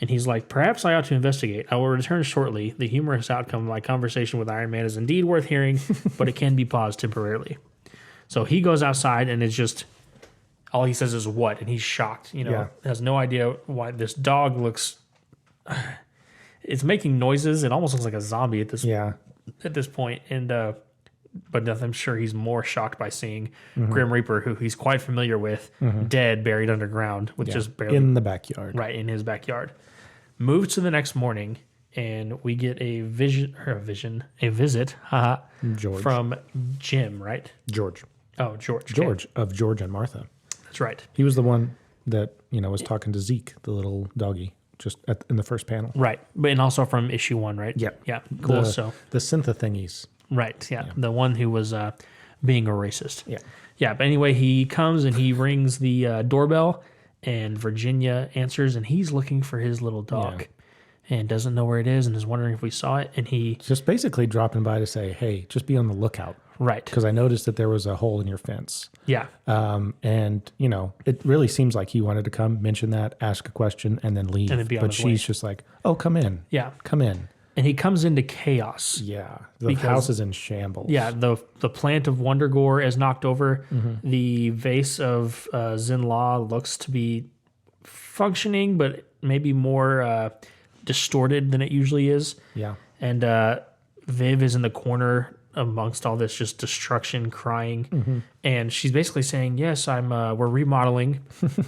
And he's like, perhaps I ought to investigate. I will return shortly. The humorous outcome of my conversation with Iron Man is indeed worth hearing, but it can be paused temporarily. So he goes outside and it's just, all he says is what? And he's shocked, has no idea why this dog looks, it's making noises. It almost looks like a zombie at this point. And, but I'm sure he's more shocked by seeing Grim Reaper, who he's quite familiar with, dead, buried underground, with just barely in the backyard. Right, in his backyard. Moves to the next morning, and we get a visit George. from Jim, right? George. Oh, George. George of George and Martha. That's right. He was the one that, was talking to Zeke, the little doggy, just in the first panel. Right, and also from issue 1, right? Yeah. Yeah, cool. The syntha thingies. Right, yeah. The one who was being a racist. Yeah. Yeah, but anyway, he comes and he rings the doorbell, and Virginia answers, and he's looking for his little dog and doesn't know where it is and is wondering if we saw it. And he just basically dropping by to say, hey, just be on the lookout. Right. Because I noticed that there was a hole in your fence. Yeah. And, it really seems like he wanted to come, mention that, ask a question, and then leave. And then be on but his way. she's just like, oh, come in. Yeah. Come in. And he comes into chaos. Yeah. The house is in shambles. Yeah. The plant of Wondergore is knocked over. The vase of Zinla looks to be functioning, but maybe more distorted than it usually is. Yeah. And Viv is in the corner amongst all this just destruction, crying. And she's basically saying, yes, we're remodeling.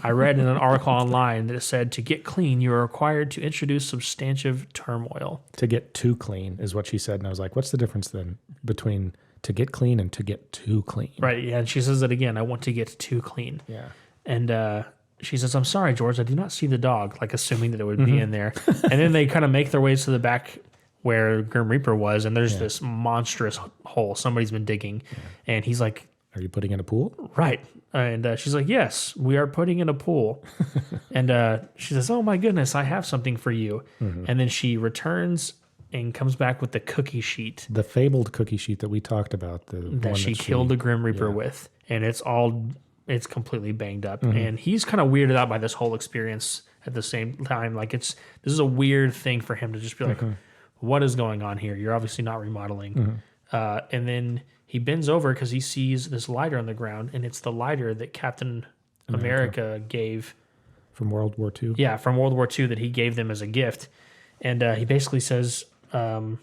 I read in an article online that it said, to get clean, you are required to introduce substantive turmoil. To get too clean is what she said. And I was like, what's the difference then between to get clean and to get too clean? Right. Yeah. And she says it again. I want to get too clean. Yeah. And she says, I'm sorry, George, I do not see the dog, like assuming that it would be in there. And then they kind of make their ways to the back where Grim Reaper was, and there's this monstrous hole somebody's been digging. And he's like, are you putting in a pool? Right. And she's like, yes, we are putting in a pool. And she says, oh my goodness, I have something for you. And then she returns and comes back with the cookie sheet. The fabled cookie sheet that we talked about. That she killed the Grim Reaper with. And it's completely banged up. And he's kind of weirded out by this whole experience at the same time. Like this is a weird thing for him to just be like, what is going on here? You're obviously not remodeling. And then he bends over because he sees this lighter on the ground, and it's the lighter that Captain America gave. From World War II? Yeah, from World War II that he gave them as a gift. And he basically says, I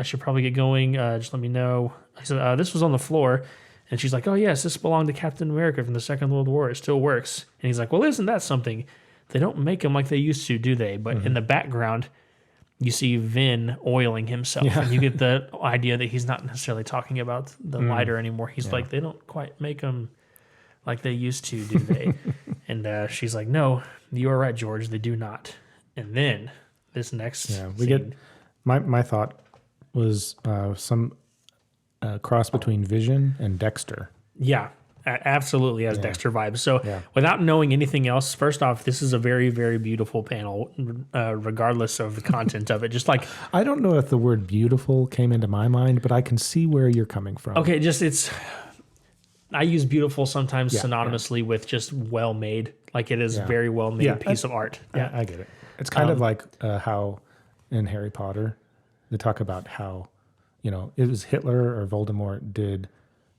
should probably get going. Just let me know. I said, this was on the floor. And she's like, oh, yes, this belonged to Captain America from the Second World War. It still works. And he's like, well, isn't that something? They don't make them like they used to, do they? But in the background, you see Vin oiling himself. Yeah. And you get the idea that he's not necessarily talking about the lighter anymore. He's like, they don't quite make them like they used to, do they? And she's like, no, you are right, George. They do not. And then this next we get my thought was some cross between Vision and Dexter. Yeah, absolutely has Dexter vibes. So without knowing anything else, first off, this is a very, very beautiful panel, regardless of the content of it. Just like, I don't know if the word beautiful came into my mind, but I can see where you're coming from. Okay, I use beautiful sometimes synonymously with just well-made. Like it is very well-made piece of art. Yeah, I get it. It's kind of like how in Harry Potter, they talk about how, it was Hitler or Voldemort did,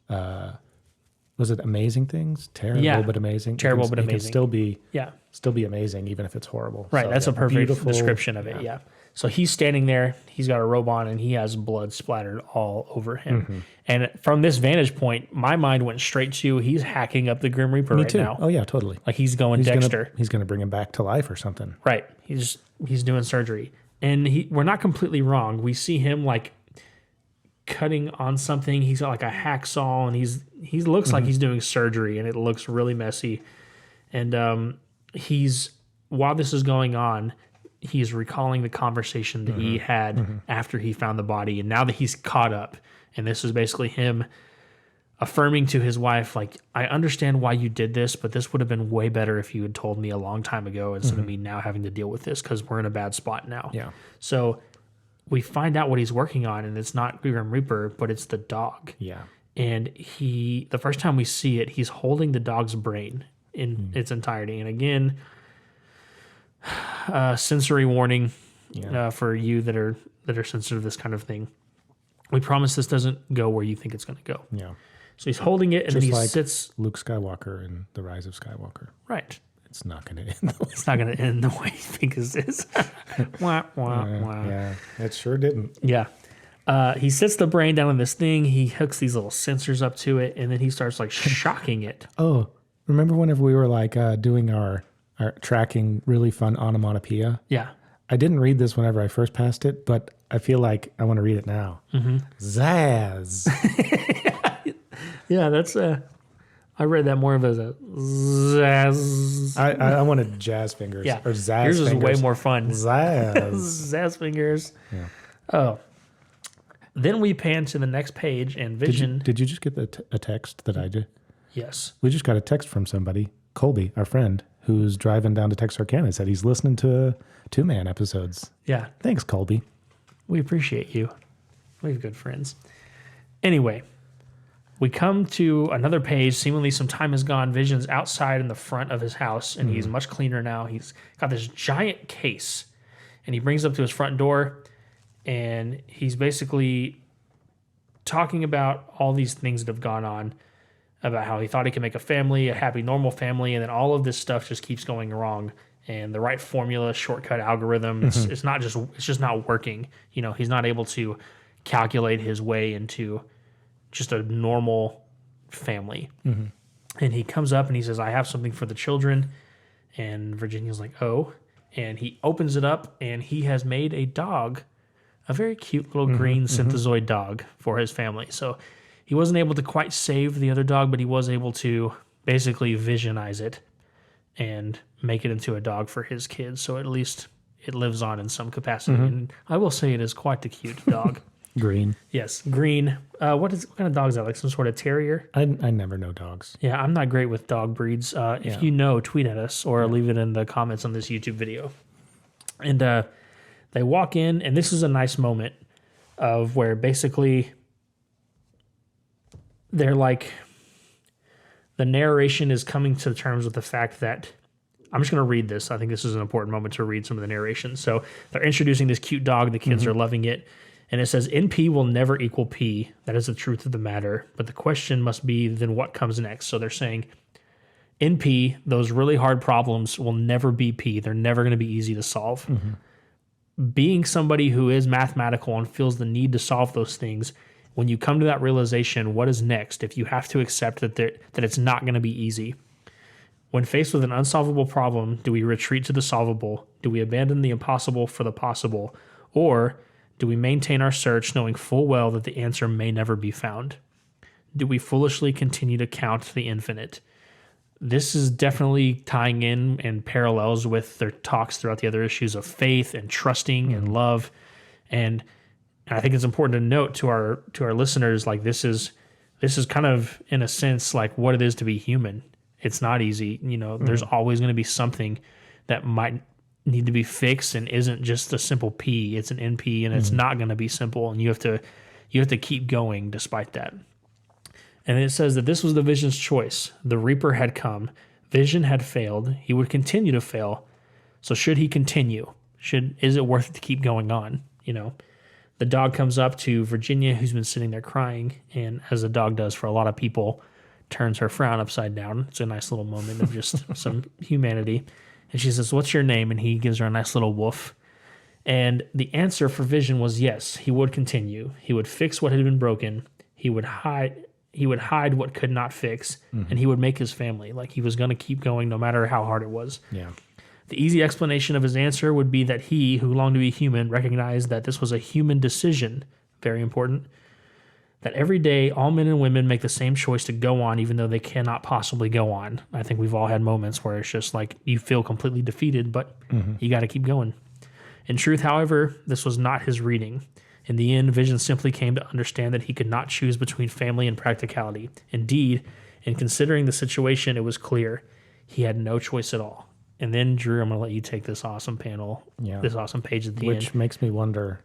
was it amazing things? Terrible but amazing. Terrible but amazing. It can still be amazing even if it's horrible. Right, so, that's a perfect description of it. Yeah. So he's standing there. He's got a robe on, and he has blood splattered all over him. And from this vantage point, my mind went straight to he's hacking up the Grim Reaper Me too. now. Oh yeah, totally. Like he's going Dexter. He's going to bring him back to life or something. Right. He's doing surgery, and we're not completely wrong. We see him like cutting on something. He's got like a hacksaw, and he looks like he's doing surgery, and it looks really messy. And while this is going on, he's recalling the conversation that he had after he found the body, and now that he's caught up, and this is basically him affirming to his wife, like, I understand why you did this, but this would have been way better if you had told me a long time ago instead of me now having to deal with this, because we're in a bad spot now. Yeah. So we find out what he's working on, and it's not Grim Reaper, but it's the dog. Yeah. And the first time we see it, he's holding the dog's brain in its entirety. And again, sensory warning for you that are sensitive to this kind of thing. We promise this doesn't go where you think it's going to go. Yeah. So he's holding it, and Just then he like sits. Luke Skywalker in The Rise of Skywalker. Right. It's not going to end the way. It's not going to end the way you think it is. Wah, wah, wah. Yeah, it sure didn't. Yeah. He sits the brain down on this thing. He hooks these little sensors up to it, and then he starts like shocking it. Oh, remember whenever we were like doing our tracking really fun onomatopoeia? Yeah. I didn't read this whenever I first passed it, but I feel like I want to read it now. Zazz. Yeah, that's I read that more of as a zazz. I wanted jazz fingers. Yeah. Or zazz Yours is fingers. way more fun. Zazz. Zazz fingers. Yeah. Oh. Then we pan to the next page, and Vision. Did you just get a text that I did? Yes. We just got a text from somebody, Colby, our friend, who's driving down to Texarkana, said he's listening to two-man episodes. Yeah. Thanks, Colby. We appreciate you. We have good friends. Anyway, we come to another page. Seemingly some time has gone. Vision's outside in the front of his house, and he's much cleaner now. He's got this giant case, and he brings it up to his front door, and he's basically talking about all these things that have gone on, about how he thought he could make a family, a happy, normal family, and then all of this stuff just keeps going wrong. And the right formula, shortcut algorithm, it's just not working. You know, he's not able to calculate his way into just a normal family. And he comes up and he says, I have something for the children. And Virginia's like, oh. And he opens it up, and he has made a dog, a very cute little green synthezoid dog for his family. So he wasn't able to quite save the other dog, but he was able to basically visionize it and make it into a dog for his kids. So at least it lives on in some capacity. And I will say it is quite a cute dog. Green. Yes, green. What kind of dog is that? Like some sort of terrier? I never know dogs. Yeah, I'm not great with dog breeds. If you know, tweet at us or leave it in the comments on this YouTube video. And they walk in, and this is a nice moment of where basically they're like, the narration is coming to terms with the fact that, I'm just going to read this. I think this is an important moment to read some of the narration. So they're introducing this cute dog. The kids are loving it. And it says, NP will never equal P. That is the truth of the matter. But the question must be, then what comes next? So they're saying, NP, those really hard problems will never be P. They're never going to be easy to solve. Being somebody who is mathematical and feels the need to solve those things, when you come to that realization, what is next? If you have to accept that it's not going to be easy. When faced with an unsolvable problem, do we retreat to the solvable? Do we abandon the impossible for the possible? Or do we maintain our search knowing full well that the answer may never be found? Do we foolishly continue to count the infinite? This is definitely tying in and parallels with their talks throughout the other issues of faith and trusting and love. And I think it's important to note to our listeners, like this is kind of, in a sense, like what it is to be human. It's not easy. You know, there's always going to be something that might need to be fixed and isn't just a simple P. It's an NP, and it's not going to be simple. And you have to keep going despite that. And it says that this was the Vision's choice. The Reaper had come. Vision had failed. He would continue to fail. So should he continue? Is it worth it to keep going on? You know, the dog comes up to Virginia, who's been sitting there crying, and as the dog does for a lot of people, turns her frown upside down. It's a nice little moment of just some humanity. And she says, "What's your name?" And he gives her a nice little woof. And the answer for Vision was yes, he would continue. He would fix what had been broken. He would hide what could not fix, and he would make his family. Like he was going to keep going no matter how hard it was. Yeah. The easy explanation of his answer would be that he, who longed to be human, recognized that this was a human decision, very important, that every day all men and women make the same choice to go on even though they cannot possibly go on. I think we've all had moments where it's just like you feel completely defeated, but you got to keep going. In truth, however, this was not his reading. In the end, Vision simply came to understand that he could not choose between family and practicality. Indeed, in considering the situation, it was clear he had no choice at all. And then, Drew, I'm going to let you take this awesome panel, this awesome page at the end. Which makes me wonder.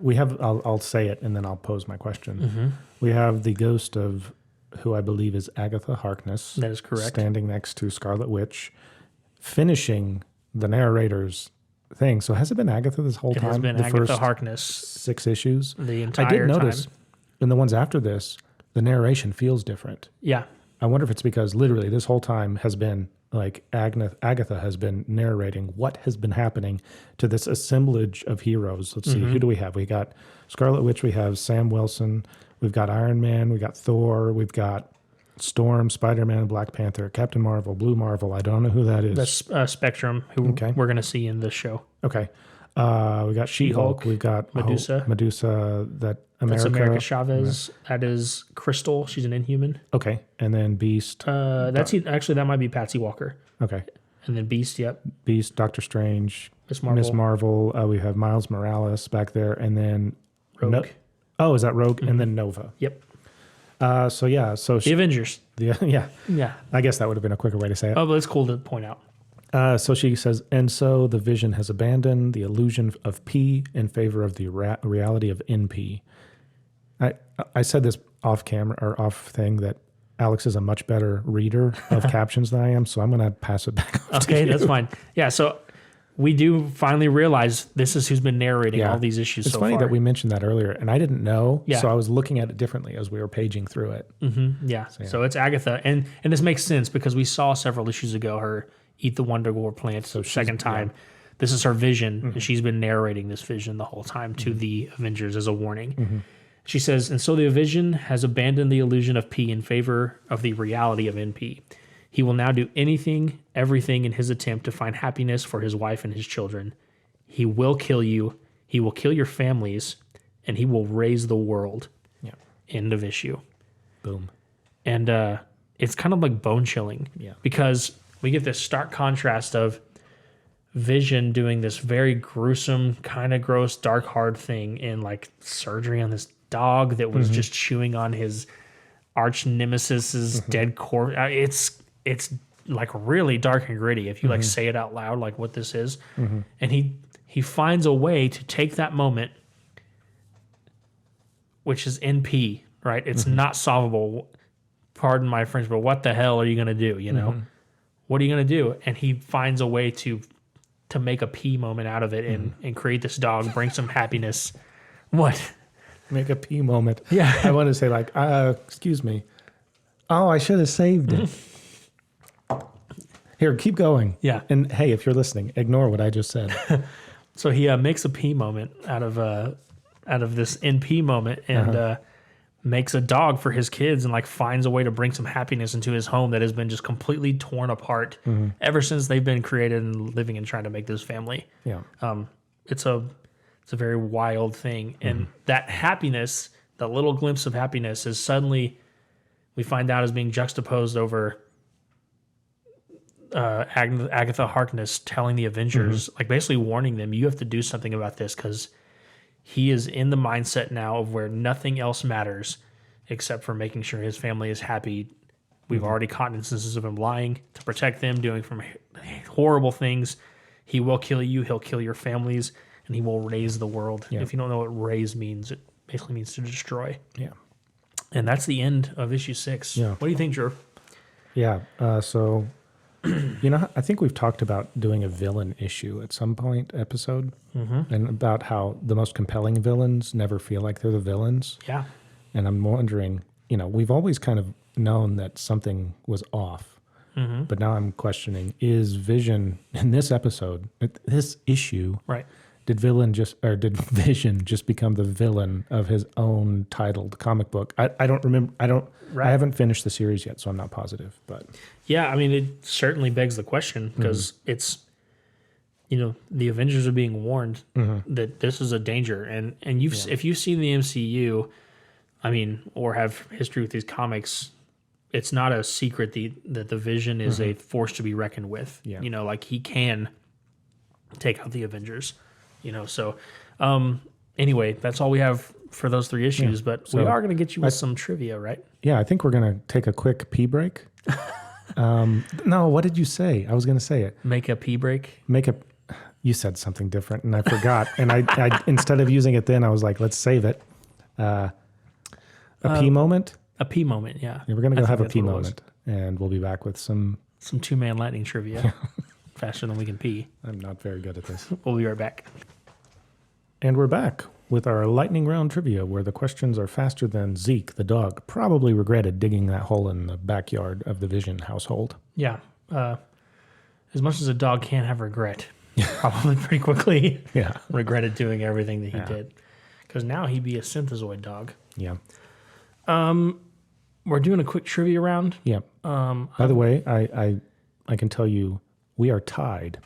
We have, I'll say it and then I'll pose my question. We have the ghost of who I believe is Agatha Harkness. That is correct. Standing next to Scarlet Witch, finishing the narrator's thing. So has it been Agatha this whole time? It has been the Agatha first Harkness 6 issues? the entire I did time. notice in the ones after this, the narration feels different. Yeah. I wonder if it's because literally this whole time has been like Agatha has been narrating what has been happening to this assemblage of heroes. Let's see, who do we have? We got Scarlet Witch, we have Sam Wilson, we've got Iron Man, we got Thor, we've got Storm, Spider-Man, Black Panther, Captain Marvel, Blue Marvel. I don't know who that is. That's Spectrum, who we're going to see in this show. Okay. We got She-Hulk, we've got Medusa. Medusa, That's America Chavez. That is Crystal. She's an Inhuman. Okay. And then Beast. Actually, that might be Patsy Walker. Okay. And then Beast, yep. Beast, Doctor Strange, Miss Marvel. Miss Marvel. We have Miles Morales back there, and then Rogue. is that Rogue? And then Nova. Yep. So The Avengers. yeah. Yeah. I guess that would have been a quicker way to say it. Oh, but it's cool to point out. So she says, and so the Vision has abandoned the illusion of P in favor of the reality of NP. I said this off camera or off thing that Alex is a much better reader of captions than I am, so I'm going to pass it back off to Okay, you. that's fine. Yeah, so we do finally realize this is who's been narrating all these issues It's so funny far. that we mentioned that earlier, and I didn't know, Yeah. so I was looking at it differently as we were paging through it. Yeah. So it's Agatha. And this makes sense because we saw several issues ago her eat the Wonder War plant second time. This is her vision, and she's been narrating this vision the whole time to the Avengers as a warning. She says, and so the Vision has abandoned the illusion of P in favor of the reality of NP. He will now do anything, everything in his attempt to find happiness for his wife and his children. He will kill you. He will kill your families, and he will raise the world. Yeah. End of issue. Boom. And it's kind of like bone chilling because we get this stark contrast of Vision doing this very gruesome, kind of gross, dark, hard thing in like surgery on this dog that was just chewing on his arch nemesis's dead corpse. It's like really dark and gritty if you like say it out loud, like what this is. And he finds a way to take that moment, which is NP, right? It's not solvable. Pardon my French, but what the hell are you going to do? You know, what are you going to do? And he finds a way to make a P moment out of it and create this dog, bring some happiness. What? Make a P moment. Yeah. I want to say like, excuse me. Oh, I should have saved it. Here, keep going. Yeah. And hey, if you're listening, ignore what I just said. So he makes a P moment out of this NP moment and makes a dog for his kids and like finds a way to bring some happiness into his home that has been just completely torn apart ever since they've been created and living and trying to make this family. Yeah. It's a very wild thing. And that happiness, that little glimpse of happiness is suddenly we find out is being juxtaposed over Agatha Harkness telling the Avengers, like basically warning them, you have to do something about this because he is in the mindset now of where nothing else matters except for making sure his family is happy. We've already caught instances of him lying to protect them, doing from horrible things. He will kill you. He'll kill your families, and he will raise the world. Yeah. If you don't know what raise means, it basically means to destroy. Yeah. And that's the end of issue 6. Yeah. What do you think, Drew? Yeah. So, I think we've talked about doing a villain issue at some point episode and about how the most compelling villains never feel like they're the villains. Yeah. And I'm wondering, we've always kind of known that something was off, but now I'm questioning, is Vision in this episode, this issue, Right. did Vision just become the villain of his own titled comic book? I don't remember. I haven't finished the series yet, so I'm not positive. But Yeah, I mean, it certainly begs the question because it's, the Avengers are being warned that this is a danger, and if you've seen the MCU, I mean, or have history with these comics, it's not a secret that the Vision is a force to be reckoned with. Yeah. You know, like he can take out the Avengers. You know, so anyway, that's all we have for those 3 issues. Yeah. But So we are going to get you with some trivia, right? Yeah, I think we're going to take a quick pee break. No, what did you say? I was going to say it. Make a pee break. You said something different, and I forgot. And I instead of using it then, I was like, let's save it. A pee moment? A pee moment, yeah. Yeah, we're going to go I have a think pee that's what it was. moment, and we'll be back with some... Some 2-man lightning trivia. Faster than we can pee. I'm not very good at this. We'll be right back. And we're back with our lightning round trivia, where the questions are faster than Zeke, the dog, probably regretted digging that hole in the backyard of the Vision household. Yeah. As much as a dog can have regret, probably pretty quickly regretted doing everything that he did. Because now he'd be a synthezoid dog. Yeah. We're doing a quick trivia round. Yeah. By the way, I can tell you we are tied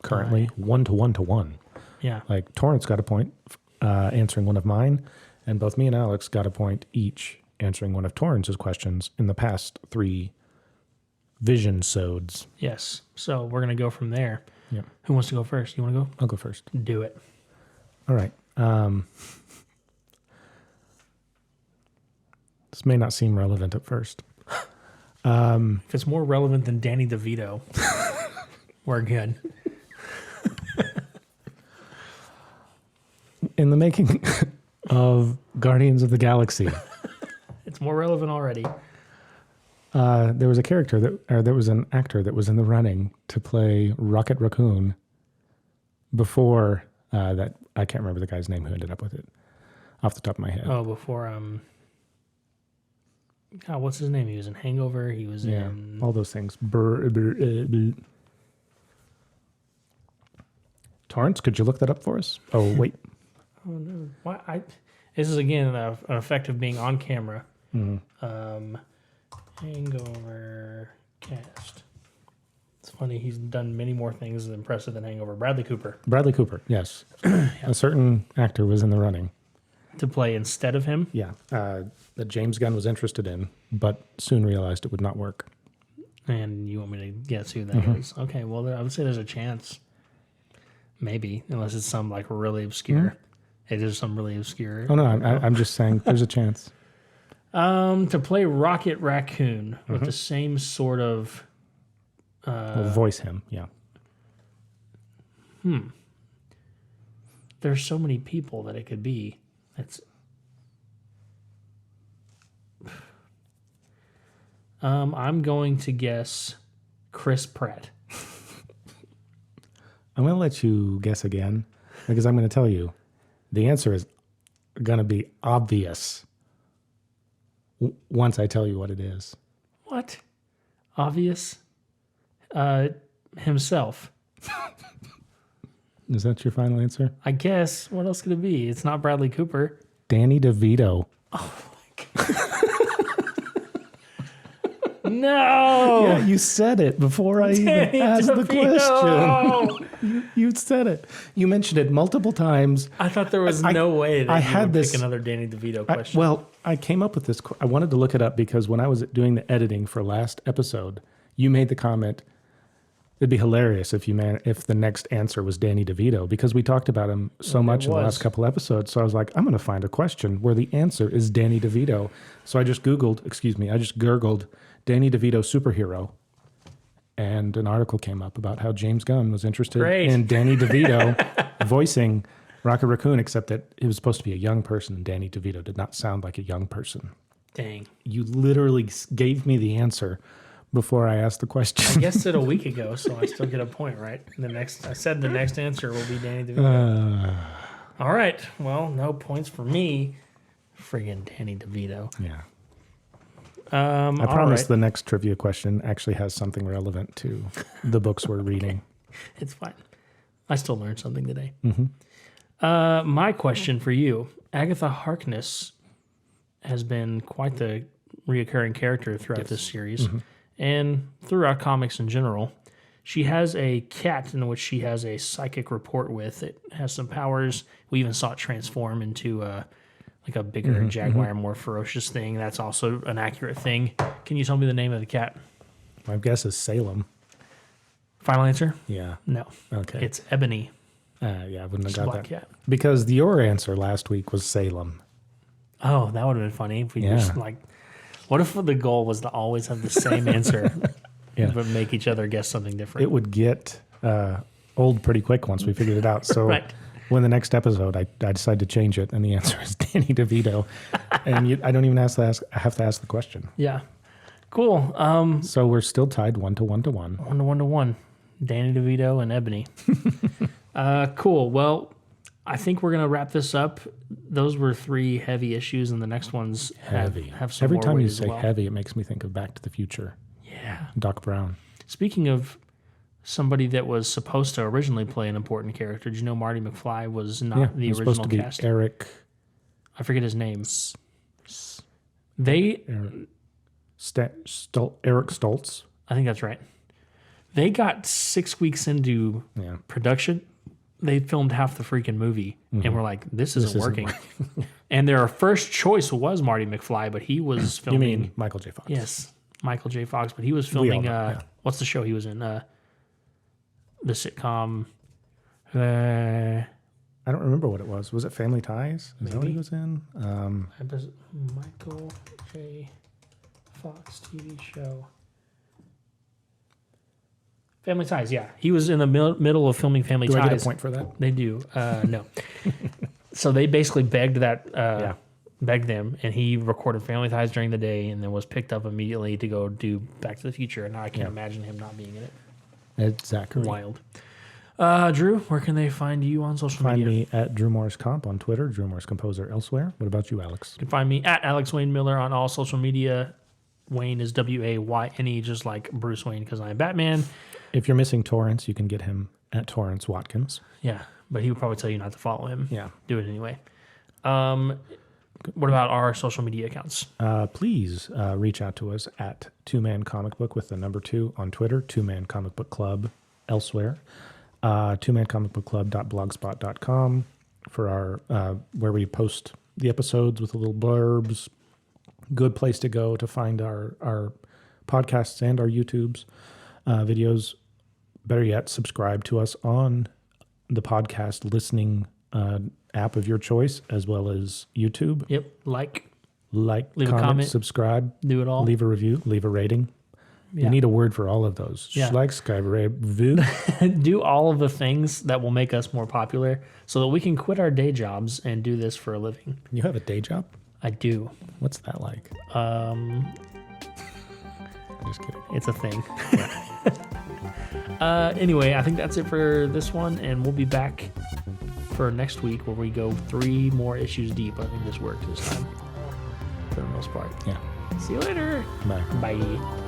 currently 1-1. Yeah. Like Torrance got a point answering one of mine, and both me and Alex got a point each answering one of Torrance's questions in the past 3 Vision sods. Yes. So we're going to go from there. Yeah. Who wants to go first? You want to go? I'll go first. Do it. All right. This may not seem relevant at first. If it's more relevant than Danny DeVito, we're good. In the making of Guardians of the Galaxy, It's more relevant already. there was there was an actor that was in the running to play Rocket Raccoon before that. I can't remember the guy's name who ended up with it off the top of my head. Oh, before God, what's his name? He was in Hangover. He was in all those things. Torrance, could you look that up for us? Oh, wait. Oh no! Why? This is again an effect of being on camera. Hangover cast. It's funny. He's done many more things impressive than Hangover. Bradley Cooper Bradley Cooper, yes. A certain actor was in the running. to play instead of him. Yeah, that James Gunn was interested in, but soon realized it would not work. And you want me to guess who that is? Okay, well, I would say there's a chance. Maybe, unless it's some like really obscure. It is some really obscure. Oh no, I'm just saying there's a chance. To play Rocket Raccoon with the same sort of. We'll voice him. Yeah. There's so many people that it could be. It's. I'm going to guess Chris Pratt. I'm going to let you guess again because I'm going to tell you the answer is going to be obvious once I tell you what it is. What? Obvious? Himself. Is that your final answer? I guess. What else could it be? It's not Bradley Cooper. Danny DeVito. Oh my God. No. Yeah, you said it before I even asked the question. You said it. You mentioned it multiple times. I thought there was no way that I you had would this pick another Danny DeVito question. I came up with this. I wanted to look it up because when I was doing the editing for last episode, you made the comment, it'd be hilarious if the next answer was Danny DeVito because we talked about him so much in the last couple episodes. So I was like, I'm going to find a question where the answer is Danny DeVito. So I just Googled Danny DeVito superhero. And an article came up about how James Gunn was interested in Danny DeVito voicing Rocket Raccoon, except that it was supposed to be a young person. And Danny DeVito did not sound like a young person. Dang. You literally gave me the answer before I asked the question. I guessed it a week ago, so I still get a point, right? I said the next answer will be Danny DeVito. All right. Well, no points for me. Friggin' Danny DeVito. Yeah. I promise the next trivia question actually has something relevant to the books we're reading. It's fine. I still learned something today. My question for you, Agatha Harkness has been quite the reoccurring character throughout this series and throughout comics in general. She has a cat in which she has a psychic report with. It has some powers. We even saw it transform into like a bigger jaguar, more ferocious thing. That's also an accurate thing. Can you tell me the name of the cat? My guess is Salem. Final answer? Yeah. No. Okay. It's Ebony. Yeah, I wouldn't have It's a got black that. cat. Because your answer last week was Salem. Oh, that would have been funny if we just like. What if the goal was to always have the same answer, but make each other guess something different? It would get old pretty quick once we figured it out. So when the next episode, I decided to change it, and the answer is Danny DeVito. And I don't even have to ask the question. Yeah. Cool. So we're still tied 1-1. 1-1. Danny DeVito and Ebony. Cool. Well, I think we're going to wrap this up. Those were 3 heavy issues, and the next ones have some Every more time weight you as say well. heavy, it makes me think of Back to the Future. Yeah. Doc Brown. Speaking of somebody that was supposed to originally play an important character, did you know Marty McFly was not the it's original supposed to be cast? Eric. I forget his name. Eric Stoltz. I think that's right. They got 6 weeks into production. They filmed half the freaking movie, and we're like, this isn't working. And their first choice was Marty McFly, but he was filming. You mean Michael J. Fox? Yes, Michael J. Fox, but he was filming. know, What's the show he was in? The sitcom. I I don't remember what it was. Was it Family Ties? Is that what he was in? Michael J. Fox TV show. Family Ties, yeah. He was in the middle of filming Family Ties. Do I get a point for that? They do. No. So they basically begged them, and he recorded Family Ties during the day and then was picked up immediately to go do Back to the Future. And now I can't imagine him not being in it. Exactly. Wild. Drew, where can they find you on social Find media? me at Drew Morris Comp on Twitter, Drew Morris Composer elsewhere. What about you, Alex? You can find me at Alex Wayne Miller on all social media. Wayne is Wayne, just like Bruce Wayne, because I'm Batman. If you're missing Torrance, you can get him at Torrance Watkins. Yeah, but he would probably tell you not to follow him. Yeah. Do it anyway. What about our social media accounts? Please reach out to us at 2Man Comic Book with the number 2 on Twitter, 2Man Comic Book Club elsewhere, 2mancomicbookclub.blogspot.com for our where we post the episodes with the little blurbs. Good place to go to find our podcasts and our YouTubes videos. Better yet, subscribe to us on the podcast listening app of your choice, as well as YouTube. Yep. Leave a comment, comment, subscribe, do it all. leave a review, leave a rating. Yeah. You need a word for all of those. Yeah. Like, subscribe, review. Do all of the things that will make us more popular so that we can quit our day jobs and do this for a living. You have a day job? I do. What's that like? Just kidding. It's a thing. Anyway, I think that's it for this one, and we'll be back for next week where we go 3 more issues deep. I think this worked this time for the most part. Yeah. See you later. Bye. Bye.